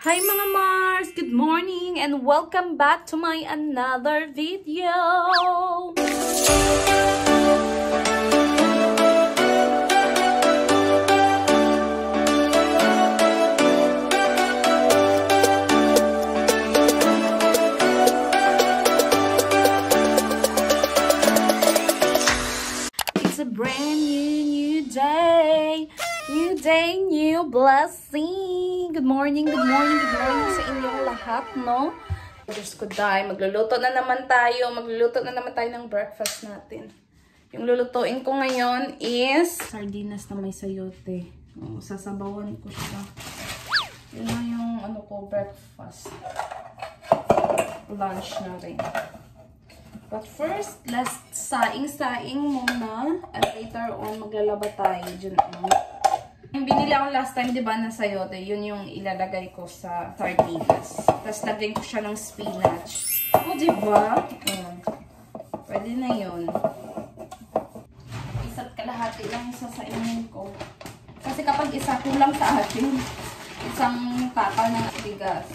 Hi mga Mars! Good morning and welcome back to my another video! It's a brand new day! New day, new blessing! Good morning sa inyong lahat, no? Diyos ko, dahil magluluto na naman tayo ng breakfast natin. Yung lulutuin ko ngayon is sardinas na may sayote. Sasabawan ko siya. Yun na yung breakfast. Lunch na rin. But first, let's saing-saing muna. At later on, maglalaba tayo dyan. Yung binili ako last time, di ba, na sayote, yun yung ilalagay ko sa sardinas. Tapos lagyan ko siya ng spinach. Di ba? Pwede na yun. Isa't kalahati lang yung sasainin ko. Kasi kapag isa, kulang sa atin. Isang takal ng bigas.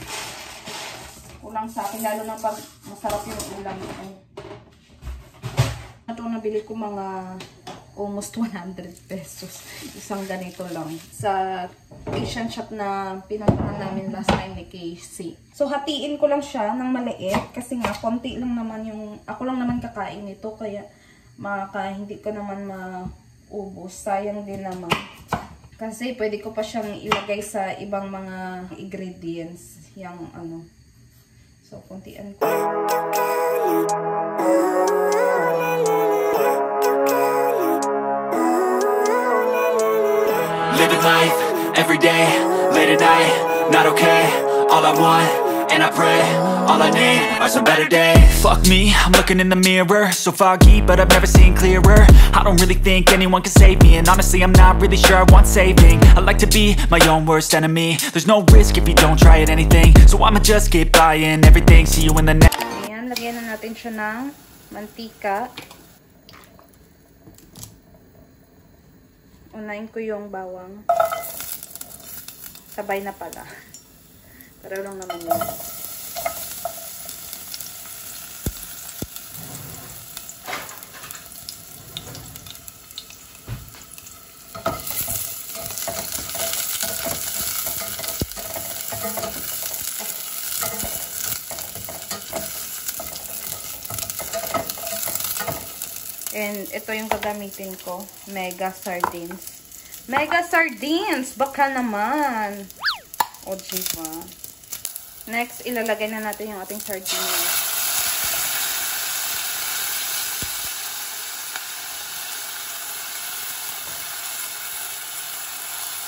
Kulang sa akin, lalo na pag masarap yung ulam ko. Ito nabili ko mga almost 100 pesos. Isang ganito lang. Sa Asian shop na pinuntahan namin last time ni Casey. So, hatiin ko lang siya ng maliit. Kasi nga, konti lang naman yung... Ako lang naman kakain nito. Kaya, hindi ko naman maubos. Sayang din naman. Kasi, pwede ko pa siyang ilagay sa ibang mga ingredients. Yung So, kontian ko. Living life, every day, late at night, not okay. All I want, and I pray, all I need are some better days. Fuck me, I'm looking in the mirror, so foggy, but I've never seen clearer. I don't really think anyone can save me, and honestly I'm not really sure I want saving. I like to be my own worst enemy. There's no risk if you don't try at anything, so I'ma just keep buying everything. See you in the next. Ayan, lagyan na natin siya ng mantika. Unahin ko yung bawang. Sabay na pala. Pareho lang naman yun. And ito yung gagamitin ko. Mega sardines. Mega sardines! Baka naman! O, diba? Next, ilalagay na natin yung ating sardines.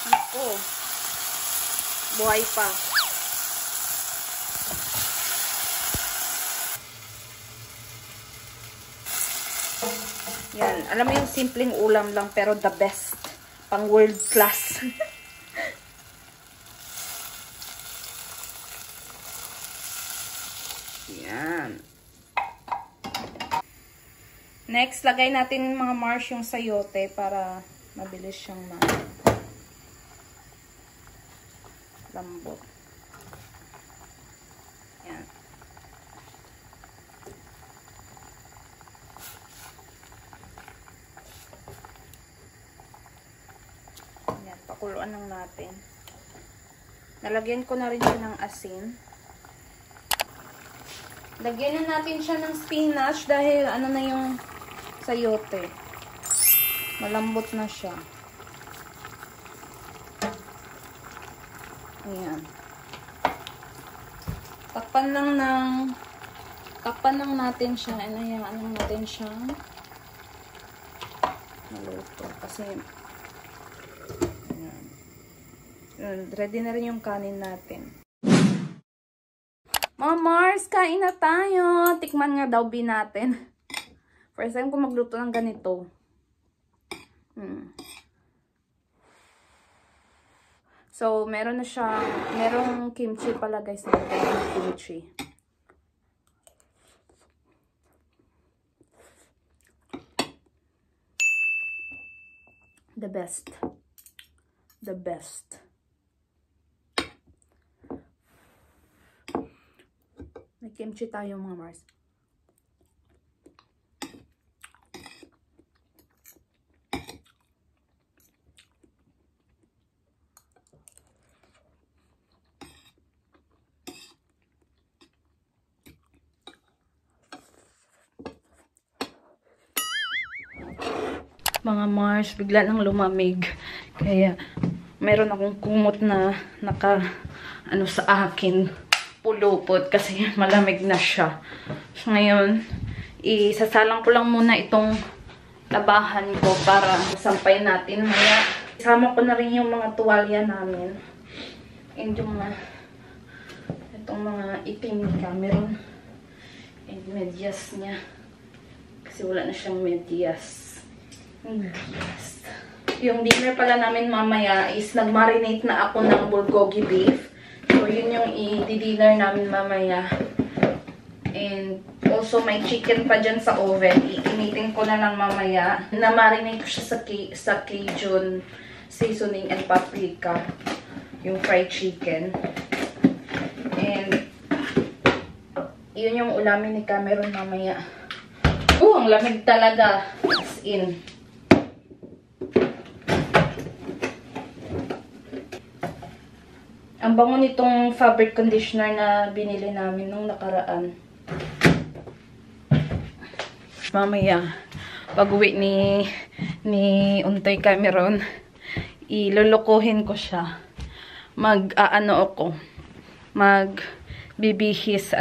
Ako. Buhay pa. Yan. Alam mo yung simpleng ulam lang pero the best. Pang world class. Yan. Next, lagay natin mga Mars yung sayote para mabilis siyang lambot. Yan. Pakuluan lang natin. Nalagyan ko na rin siya ng asin. Lagyan na natin siya ng spinach dahil na yung sayote. Malambot na siya. Ayan. Takpan lang natin siya. Ano natin siya maluto. Kasi ready na rin yung kanin natin. Mga Mars, kain na tayo. Tikman nga daw natin. First time ko magluto ng ganito. So, merong kimchi pala guys. Merong kimchi. The best. Kimchi tayo mga Mars. Mga Mars, bigla nang lumamig. Kaya, meron akong kumot na ano sa akin, pulupot kasi malamig na siya. So, ngayon, isasalang ko lang muna itong labahan ko para sampay natin. Maya, isama ko na rin yung mga tuwalya namin. And yung itong mga itim ni Cameron. And medyas niya. Kasi wala na siyang medyas. Yes. Yung dinner pala namin mamaya is nag-marinate na ako ng bulgogi beef. So, yun yung i-dinner namin mamaya. And also, may chicken pa dyan sa oven. Iinitin ko na lang mamaya. Na-marinate ko siya sa Cajun seasoning and paprika. Yung fried chicken. And yun yung ulamin ni Cameron mamaya. Ang lamig talaga. As in. Ang bango nitong fabric conditioner na binili namin nung nakaraan. Mamaya, pag-uwi ni Untoy Cameron, ilulukuhin ko siya. Magbibihis,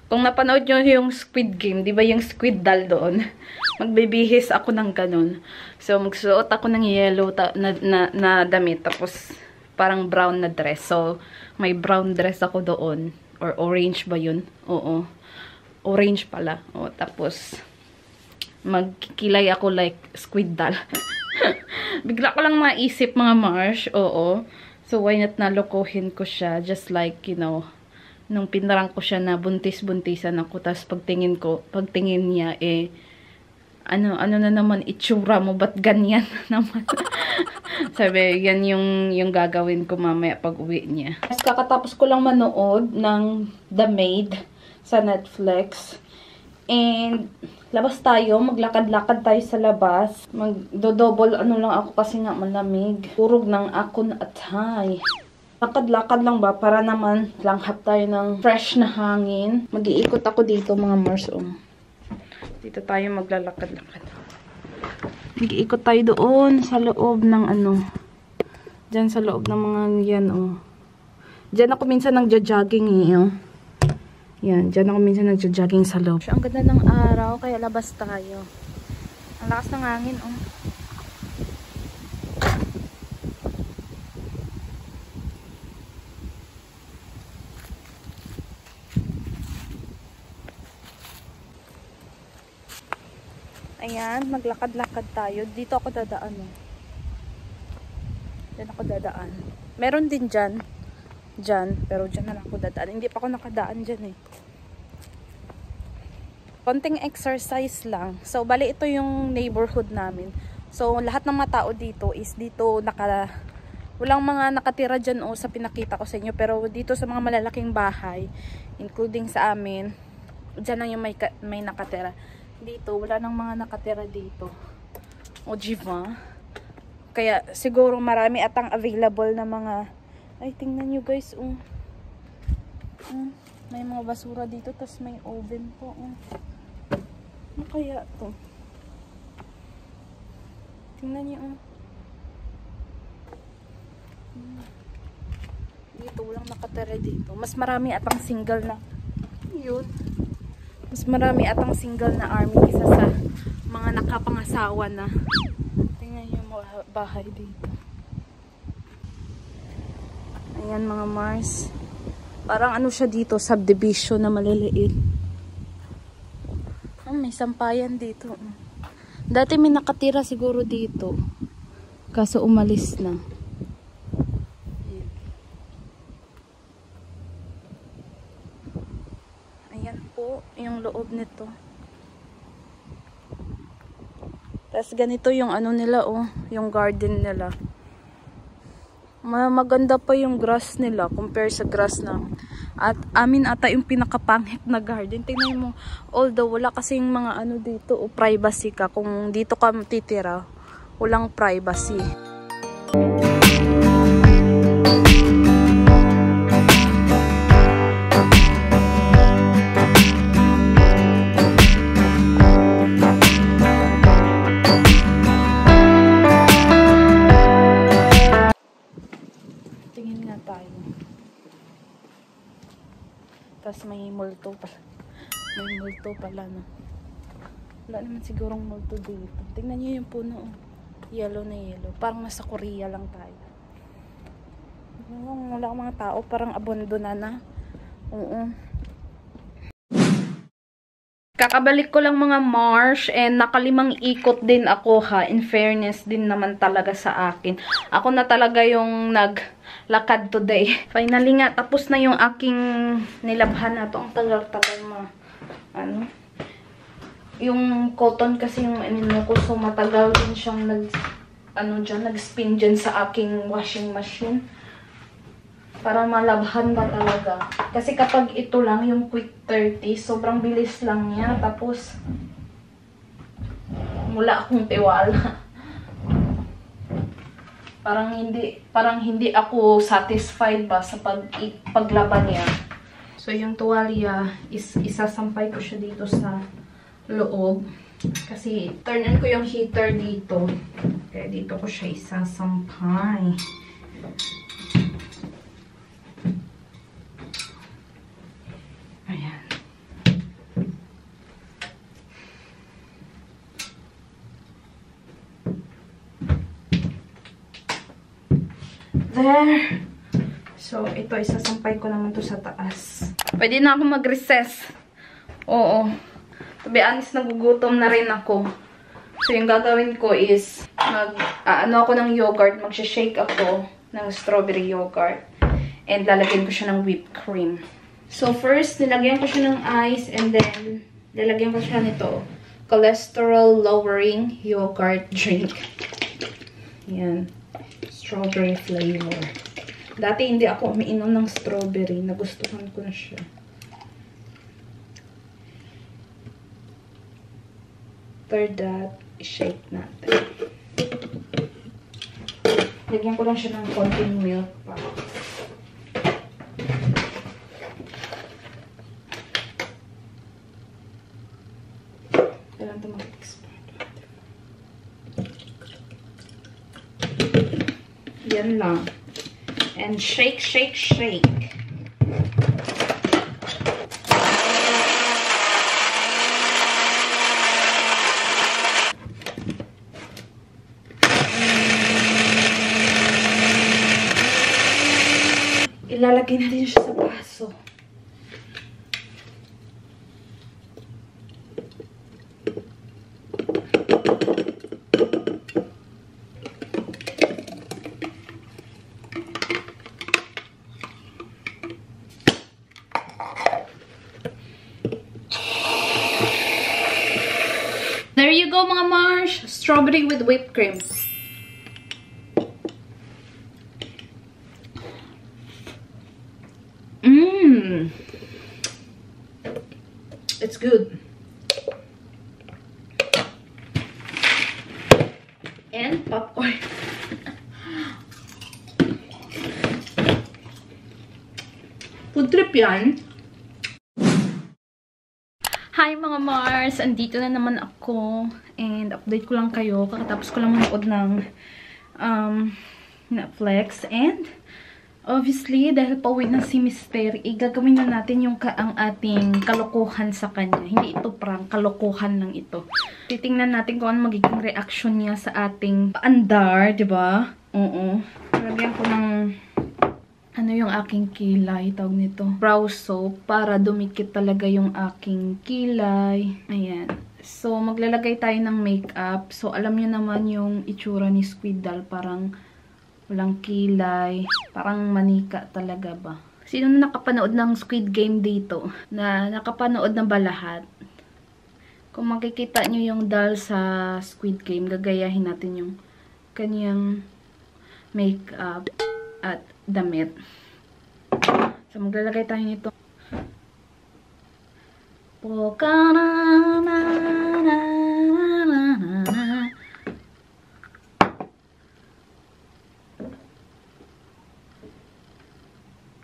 Kung napanood nyo yung Squid Game, di ba yung squid doll doon? Magbibihis ako ng ganun. So, magsuot ako ng yellow na damit, tapos parang brown na dress. So, may brown dress ako doon. Or orange ba yun? Oo. Orange pala. O, tapos, magkikilay ako like squid doll. Bigla ko lang maisip mga Marsh. Oo. So, why not nalukuhin ko siya? Just like, nung pinarang ko siya na buntis-buntisan ako. Tapos, pagtingin niya, ano na naman itsura mo, ba't ganyan naman? Sabi, yan yung gagawin ko mamaya pag uwi niya. Mas kakatapos ko lang manood ng The Maid sa Netflix. And, labas tayo, maglakad-lakad tayo sa labas. Magdo-double lang ako kasi nga malamig. Turog ng ako na atay. Lakad-lakad lang ba para naman langhap tayo ng fresh na hangin. Mag-iikot ako dito mga Mars. Dito tayo maglalakad-lakad. Mag-iikot tayo doon sa loob ng Diyan sa loob ng mga yan Diyan ako minsan nagja-jogging Yan, diyan ako minsan nagja-jogging sa loob. Ang ganda ng araw kaya labas tayo. Ang lakas ng hangin Ayan, maglakad-lakad tayo. Dito ako dadaan Diyan ako dadaan. Meron din dyan. Pero dyan na lang ako dadaan. Hindi pa ako nakadaan dyan Konting exercise lang. So, bali ito yung neighborhood namin. So, lahat ng mga tao dito is dito walang mga nakatira dyan sa pinakita ko sa inyo. Pero dito sa mga malalaking bahay, including sa amin, dyan lang yung may nakatira. Dito, wala nang mga nakatira dito. Jiva. Kaya, siguro marami atang available na mga... Ay, tingnan nyo guys, may mga basura dito, tas may oven po, Ano kaya to? Tingnan nyo, Dito, walang nakatira dito. Mas marami atang single na... Yun. Mas marami atang single na army kaysa sa mga nakapangasawa na. Tingnan yung mga bahay dito. Ayan mga Mars. Parang siya dito, subdivision na maliliit. May sampayan dito. Dati may nakatira siguro dito. Kaso umalis na. Yung loob nito. Tapos ganito yung nila yung garden nila. Maganda pa yung grass nila compare sa grass na. At amin ata yung pinakapangit na garden. Tingnan mo, although wala kasing mga ano dito o privacy ka. Kung dito ka titira, walang privacy. Tingin nga tayo. Tapos may multo pala. May multo pala, no? Wala naman sigurong multo dito. Tingnan nyo yung puno, oh. Yellow na yellow. Parang nasa Korea lang tayo. Wala akong mga tao. Parang abandona na. Oo. Kakabalik ko lang mga Marsh and nakalimang ikot din ako ha. In fairness din naman talaga sa akin. Ako na talaga yung naglakad today. Finally nga, tapos na yung aking nilabhan na to. Ang tagal-tagal ano. Yung cotton kasi yung anino ko, so matagal din siyang nag-spin dyan sa aking washing machine. Para malabhan ba talaga. Kasi kapag ito lang, yung quick 30, sobrang bilis lang niya. Tapos, wala akong tiwala. Parang hindi ako satisfied ba sa paglaban niya. So, yung tuwalya, isasampay ko siya dito sa loob. Kasi, turn on ko yung heater dito. Kaya dito ko siya isasampay. Ayan. There. So, ito, isasampay ko naman to sa taas. Pwede na ako mag-recess. Oo. To be honest, nagugutom na rin ako. So, yung gagawin ko is, ano ako ng yogurt. Mag-shake ako ng strawberry yogurt. And lalagyan ko siya ng whipped cream. So, first, nilagyan ko siya ng ice and then, nilagyan ko siya nito. Cholesterol-lowering yogurt drink. Yan. Strawberry flavor. Dati hindi ako umiinom ng strawberry. Nagustuhan ko na siya. After that, i-shake natin. Lagyan ko lang siya ng konting milk pa. Kailan ito mag-expand. Yan lang. And shake, shake, shake. Ilalagay natin siya sa baso. There you go mga Marsh! Strawberry with whipped cream. It's good. And popcorn. Food trip yan. Hi mga Mars! Andito na naman ako. And update ko lang kayo. Kakatapos ko lang manood ng Netflix. And obviously, dahil pauwi na si Mister, gagawin na natin yung ang ating kalokohan sa kanya. Hindi ito prank, kalokohan lang ito. Titingnan natin kung ano magiging reaction niya sa ating paandar, diba? Oo. Lagyan ko ng ano yung aking kilay, tawag nito, brow soap, para dumikit talaga yung aking kilay. Ayan. So, maglalagay tayo ng makeup. So, alam niyo naman yung itsura ni Squid Doll, parang walang kilay. Parang manika talaga ba? Sino na nakapanood ng Squid Game dito? Nakapanood na ba lahat? Kung makikita nyo yung doll sa Squid Game, gagayahin natin yung kanyang makeup. at damit. So, maglalagay tayo nito.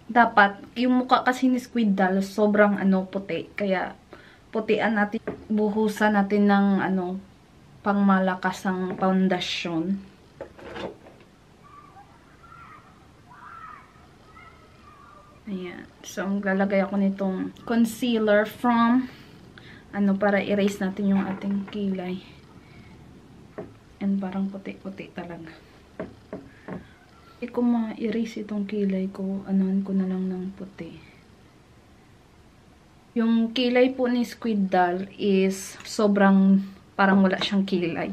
Dapat, yung mukha kasi ni Squid Doll, sobrang puti. Kaya, putian natin, buhusan natin ng pangmalakasang foundation. Ayan. So, maglalagay ako nitong concealer from, para erase natin yung ating kilay. And parang puti-puti talaga. Hindi ko ma-erase itong kilay ko, anuhan ko na lang ng puti. Yung kilay po ni Squid Doll is sobrang parang wala siyang kilay.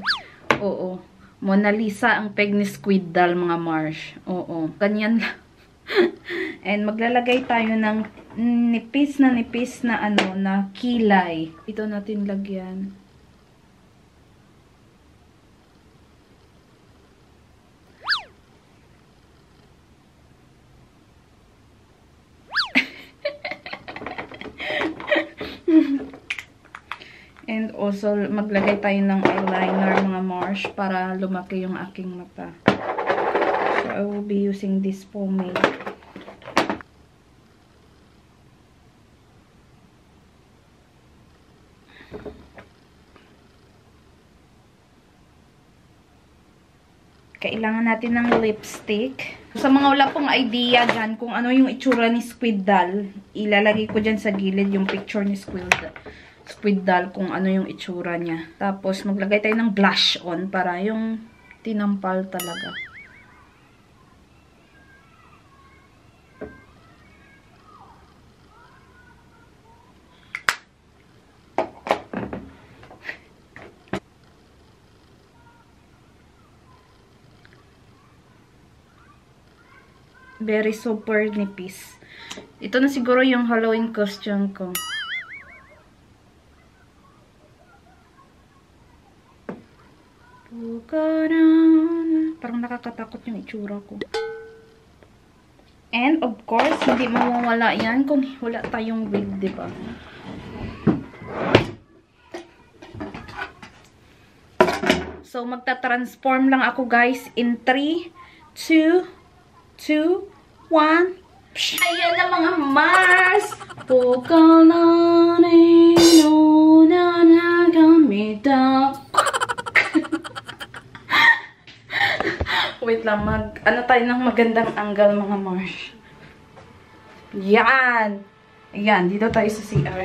Oo. Mona Lisa ang peg ni Squid Doll, mga Mars. Oo. Ganyan lang. And maglalagay tayo ng nipis na na kilay. Ito natin lagyan. And also, maglagay tayo ng eyeliner, mga Mars, para lumaki yung aking mata. So, I will be using this pomade. Kailangan natin ng lipstick. Sa mga wala pong idea dyan kung ano yung itsura ni Squid Doll, ilalagay ko dyan sa gilid yung picture ni Squid Doll kung ano yung itsura niya. Tapos, maglagay tayo ng blush on para yung tinampal talaga. Very super nipis. Ito na siguro yung Halloween costume ko. Parang nakakatakot yung itsura ko. And of course, hindi mawawala yan kung wala tayong wig, diba? So, magta-transform lang ako, guys, in 3, 2, 1. Ayan na, mga Mars! Wait lang, tayo ng magandang angle, mga Mars. Yan! Ayan, dito tayo sa CR.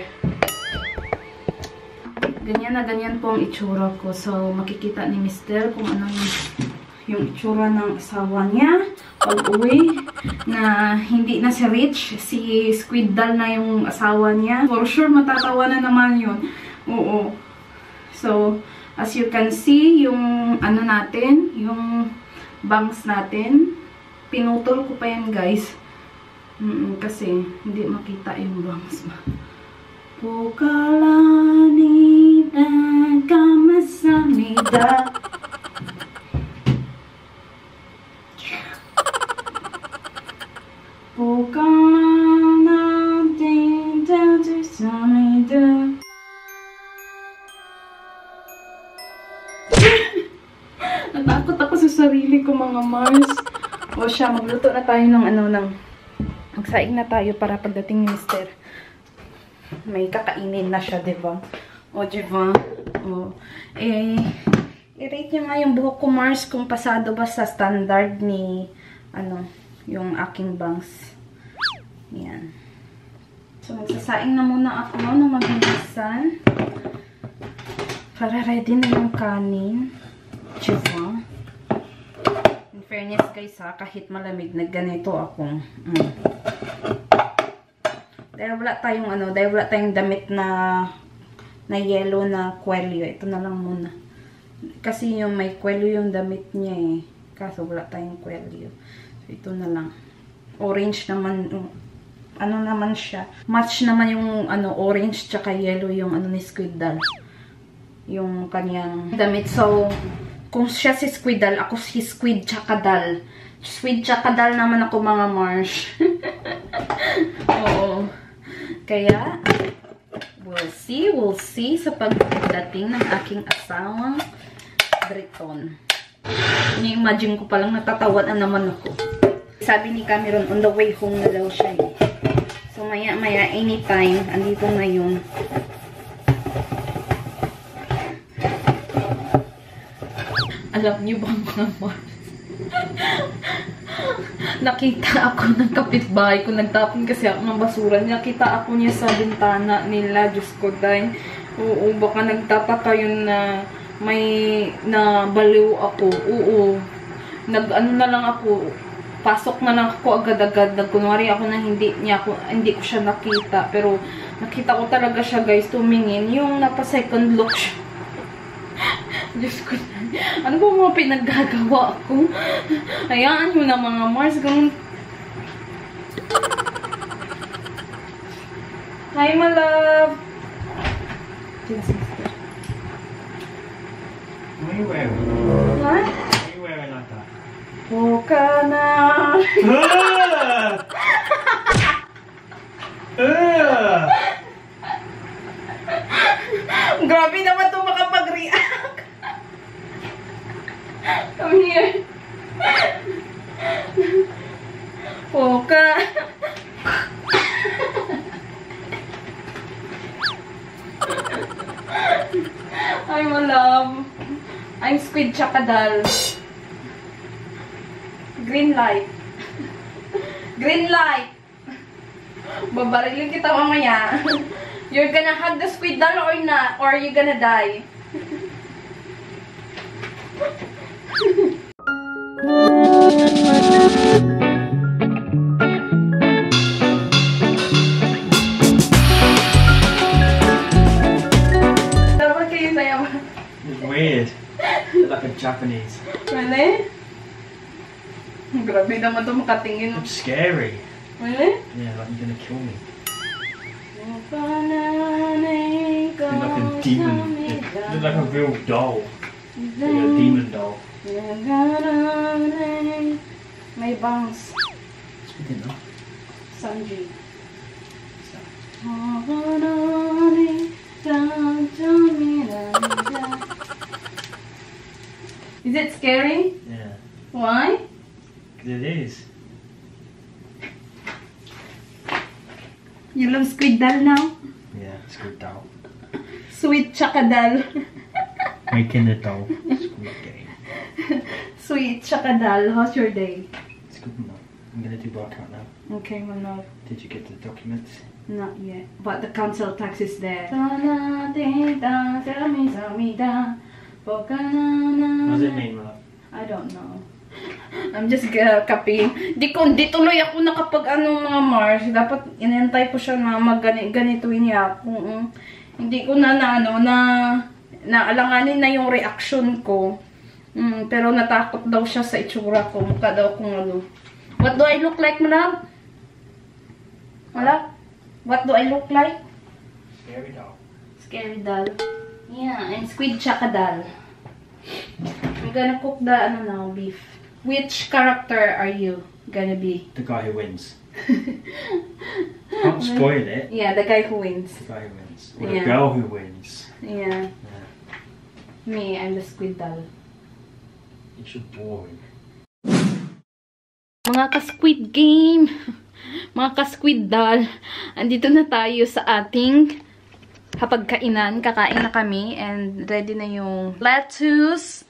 Ganyan na ganyan po ang itsura ko. So, makikita ni Mr. kung ano yung itsura ng asawa niya pag-uwi, na hindi na si Rich, si Squid Doll na yung asawa niya. For sure, matatawa na naman yun. Oo. So, as you can see, yung natin, yung bangs natin, pinutol ko pa yan, guys. Kasi, hindi makita yung bangs mo. Pukalanida, kamasamida. Natakot ako sa sarili ko, mga Mars. O siya, magluto na tayo ng magsaing na tayo para pagdating ni Mr. May kakainin na siya, diba? O, diba? O, i-rate niyo nga yung buhok ko, Mars, kung pasado ba sa standard ni, yung aking bangs. Yan. So, magsasaing na muna ako na mabilisan. Para ready na yung kanin. Diba? In fairness, guys, kahit malamig, nagganito ako. Dahil wala tayong damit na yellow na kwelyo. Ito na lang muna. Kasi yung may kwelyo yung damit niya eh. Kaso wala tayong kwelyo. So, ito na lang. Orange naman, naman siya. Match naman yung orange tsaka yellow yung ni Squid Doll. Yung kanyang damit. So, kung siya si Squid Doll, ako si Squid tsaka Doll. Sweet chakadal naman ako mga Marsh. Oo. Kaya, we'll see sa pagdating ng aking asawang Briton. Ini-imagine ko palang natatawa na naman ako. Sabi ni Cameron, on the way home na daw siya eh. So, maya-maya, anytime, andito na yun. Alam niyo ba mga Marsh? Nakita ako ng kapitbahay ko. Nagtapon kasi ako ng basura. Nakita ako niya sa bintana nila. Diyos ko, dahil. Oo, baka nagtataka yun na may nabaliw ako. Oo. Ano na lang ako. Pasok na lang ako agad-agad. Nagkunwari ako na hindi ko siya nakita. Pero nakita ko talaga siya, guys, tumingin. Yung napa-second look siya. Diyos ko, ano ba mga pinaggagawa ko? Hayaan nyo na mga Mars. Ganun. Hi, my love. What are you wearing? What? What are you wearing like that? Huwag na. Grabe naman ito makapag-react. Come here. Poka. Hi, my love. I'm Squid Chakadal. Green light. Green light. Babarilin kita mamaya. You're gonna hug the squid doll or not? Or you're gonna die? Dapat kayo sayaw. It's weird. It's like a Japanese. Really? Grabe naman ito makatingin. It's scary. Really? Yeah, like you're gonna kill me. Look You're like a demon. You're like a real doll. Like a demon doll. May bangs. Speaking of. Sanji. Is it scary? Yeah. Why? Because it is. You love squid doll now? Yeah, it's a good doll. Sweet chakadal. Making a doll. Squid game. Sweet chakadal. How's your day? It's good enough. I'm gonna do workout now. Okay, my love. Did you get the documents? Not yet. But the council tax is there. What does it mean, love? I don't know. I'm just copying. Di tuloy ako nakapag mga Mars. Dapat inantay ko siya na ganituin niya ako. Hindi ko naalanganin na yung reaction ko. Pero natakot daw siya sa itsura ko. Mukha daw kung ano. What do I look like, madam? Wala? What do I look like? Scary doll. Scary doll. Yeah, and squid chakadal. I'm gonna cook the now, beef. Which character are you gonna be? The guy who wins. Can't spoil it. Yeah, the guy who wins. The guy who wins. Or Yeah. the girl who wins. Yeah. Yeah. Me, I'm the squid doll. It's just boring. Mga ka-squid game. Mga ka-squid doll. Andito na tayo sa ating hapagkainan. Kakain na kami. And ready na yung lettuce,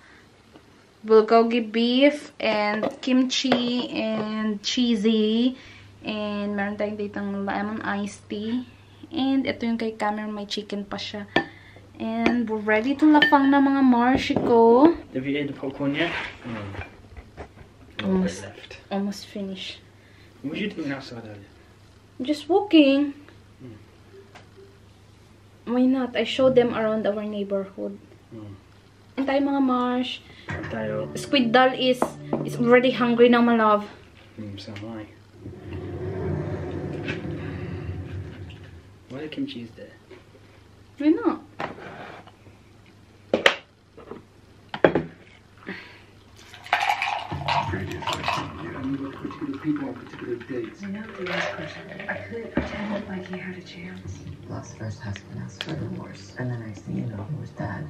bulgogi beef, and kimchi, and cheesy. And meron tayong ditong lemon iced tea. And ito yung kay Cameron, may chicken pa siya. And we're ready to lapang na mga Marshi ko. Have you eaten the popcorn yet? Almost. Left. Almost finished. What were you doing outside earlier? Just walking. Why not? I showed them around our neighborhood. And tayo mga Marsh. Tayo. Squid doll is already hungry now, my love. So am I. Why the kimchi is there? Why not? Previously on particular dates. I know he was pushing it. I could pretend like he had a chance. Lost first husband, asked for divorce, and then next thing you know, he was dead.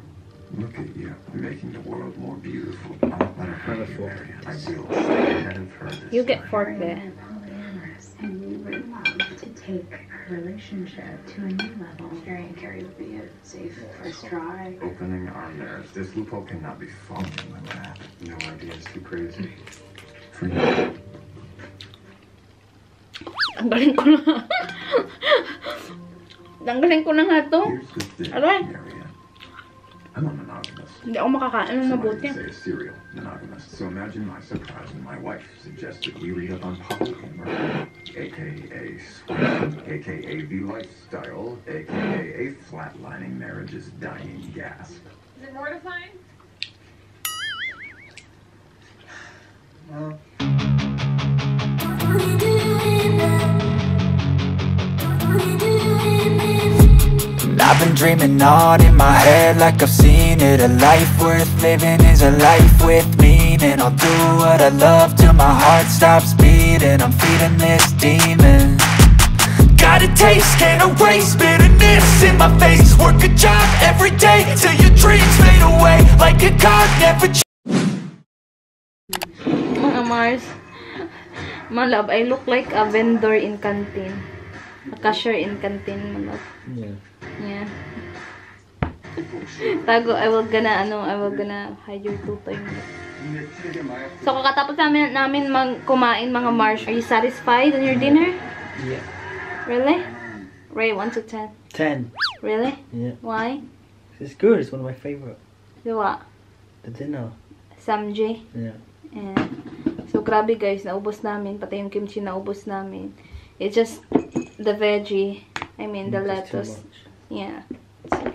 Look at you, making the world more beautiful. I'll let her have you, Marian. I will stay ahead of her this You get time. fork there. You're polyamorous, and you would love to take a relationship to a new level. Carrie and Carrie would be a safe first try. Opening our marriage. This loophole cannot be functioning like that. No idea is too crazy. For you. Tanggalin ko na. Tanggalin ko na nga to. Here's the thing, Aray. Marian. I'm a monogamous. Hindi ako makakain ng Some mabuti. might say serial monogamous. So imagine my surprise when my wife suggested we read up on polyamory, aka swiping, aka the lifestyle, aka a flatlining marriage's dying gasp. Is it mortifying? I've been dreaming on in my head like I've seen it. A life worth living is a life with meaning. I'll do what I love till my heart stops beating. I'm feeding this demon. Got a taste, can't erase bitterness in my face. Work a job every day till your dreams fade away. Like a card never Mga Mars, my love, I look like a vendor in canteen. A cashier in canteen, my love. Yeah. Yeah. Tago, I will gonna hide your tutoy mo. So, kakatapos namin kumain, mga Mars. Are you satisfied on your dinner? Yeah. Really? Ray, 1 to 10. 10. Really? Yeah. Why? It's good. It's one of my favorite. So, what? The dinner. Samji. Yeah. Yeah. So, grabe guys, naubos namin. Pati yung kimchi naubos namin. It's just the veggie. I mean, the Just too lettuce. much. Yeah. So,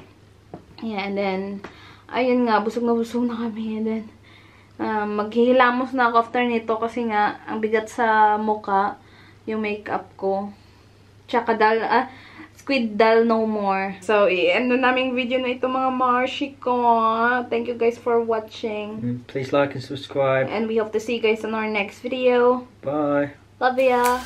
yeah, and then, ayun nga, busog na kami. And then, maghihilamos na ako after nito kasi nga, ang bigat sa mukha, yung makeup ko. Tsaka squid dal no more. So, i-end na naming video na ito, mga Marshi ko. Thank you guys for watching. Please like and subscribe. And we hope to see you guys on our next video. Bye. Love ya!